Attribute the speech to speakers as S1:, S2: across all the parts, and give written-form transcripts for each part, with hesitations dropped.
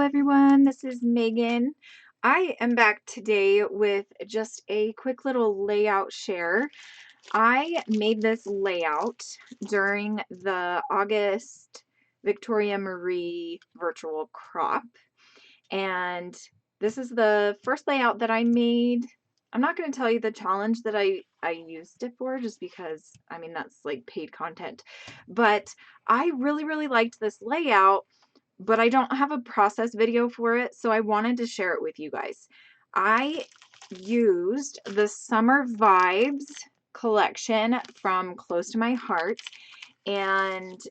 S1: everyone, this is Megan. I am back today with just a quick little layout share. I made this layout during the August Victoria Marie virtual crop, and this is the first layout that I made. I'm not going to tell you the challenge that I used it for, just because, I mean, that's like paid content, but I really liked this layout, but I don't have a process video for it, so I wanted to share it with you guys. I used the Summer Vibes collection from Close to My Heart, and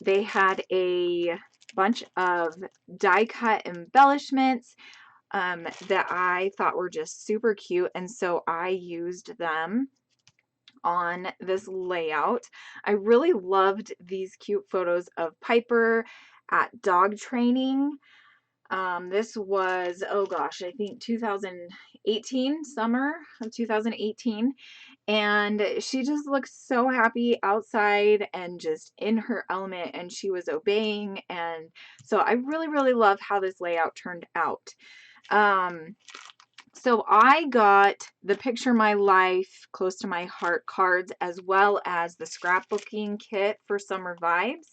S1: they had a bunch of die cut embellishments that I thought were just super cute, and so I used them on this layout. I really loved these cute photos of Piper at dog training. This was, oh gosh, I think 2018, summer of 2018. And she just looked so happy outside and just in her element, and she was obeying. And so I really love how this layout turned out. So I got the Picture My Life Close to My Heart cards, as well as the scrapbooking kit for Summer Vibes.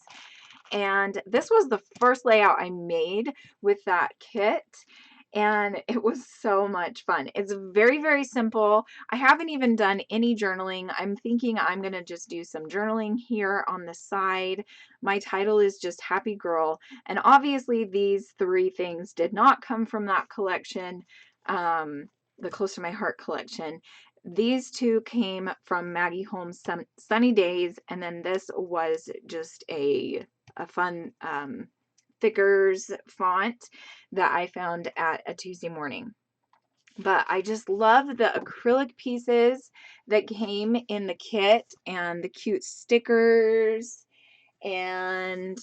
S1: And this was the first layout I made with that kit, and it was so much fun. It's very simple. I haven't even done any journaling. I'm thinking I'm gonna just do some journaling here on the side. My title is just Happy Girl, and obviously these three things did not come from that collection, the Close to My Heart collection. These two came from Maggie Holmes' Sunny Days, and then this was just a fun thickers font that I found at a Tuesday morning. But I just love the acrylic pieces that came in the kit, and the cute stickers and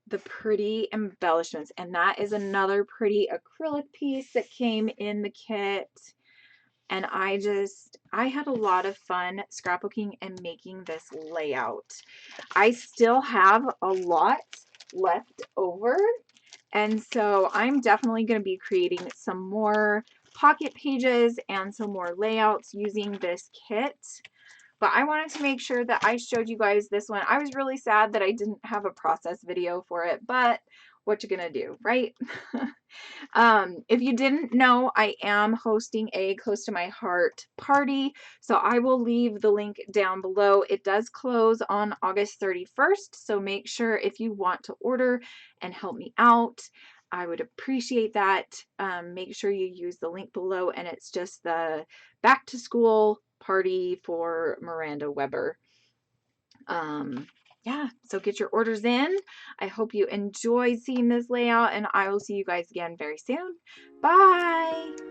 S1: the pretty embellishments. And that is another pretty acrylic piece that came in the kit. And I had a lot of fun scrapbooking and making this layout. I still have a lot left over, and so I'm definitely going to be creating some more pocket pages and some more layouts using this kit. But I wanted to make sure that I showed you guys this one. I was really sad that I didn't have a process video for it, but what you gonna do, right? If you didn't know, I am hosting a Close to My Heart party, so I will leave the link down below. It does close on August 31st, so make sure if you want to order and help me out, I would appreciate that. Make sure you use the link below, and it's just the back to school party for Miranda Weber. Yeah, so get your orders in. I hope you enjoyed seeing this layout, and I will see you guys again very soon. Bye!